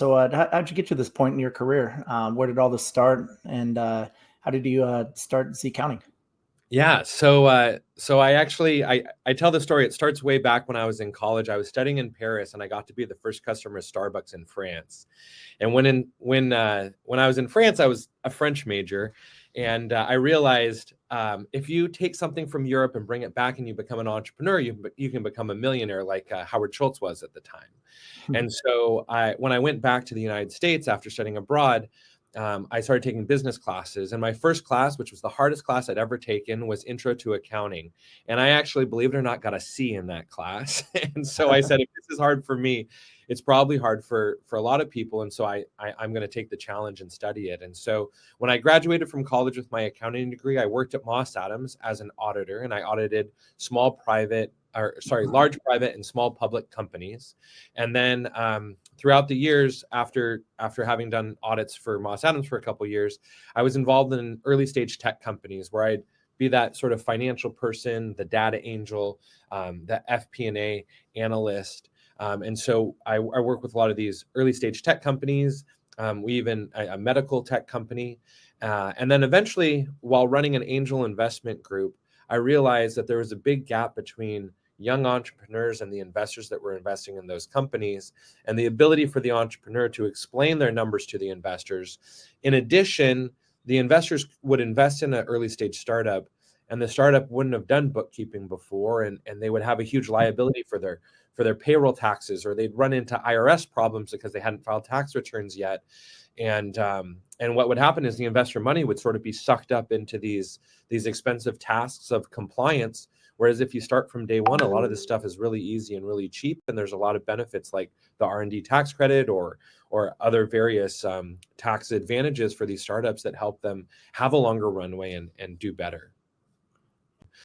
So how'd you get to this point in your career? Where did all this start? And how did you start Zccounting? Yeah, so I tell the story. It starts way back when I was in college. I was studying in Paris, and I got to be the first customer of Starbucks in France. And when I was in France, I was a French major, and I realized if you take something from Europe and bring it back, and you become an entrepreneur, you can become a millionaire like Howard Schultz was at the time. And so when I went back to the United States after studying abroad, I started taking business classes. And my first class, which was the hardest class I'd ever taken, was Intro to Accounting. And I actually, believe it or not, got a C in that class. And so I said, if this is hard for me, it's probably hard for a lot of people. And so I'm going to take the challenge and study it. And so when I graduated from college with my accounting degree, I worked at Moss Adams as an auditor, and I audited large private and small public companies. And then throughout the years, after having done audits for Moss Adams for a couple of years, I was involved in early stage tech companies where I'd be that sort of financial person, the data angel, the FP&A analyst. And so I work with a lot of these early stage tech companies. We even a medical tech company. And then eventually, while running an angel investment group, I realized that there was a big gap between young entrepreneurs and the investors that were investing in those companies, and the ability for the entrepreneur to explain their numbers to the investors. In addition, the investors would invest in an early stage startup, and the startup wouldn't have done bookkeeping before, and they would have a huge liability for their payroll taxes, or they'd run into IRS problems because they hadn't filed tax returns yet. And what would happen is the investor money would sort of be sucked up into these expensive tasks of compliance. Whereas if you start from day one, a lot of this stuff is really easy and really cheap, and there's a lot of benefits like the R&D tax credit or other various tax advantages for these startups that help them have a longer runway and do better.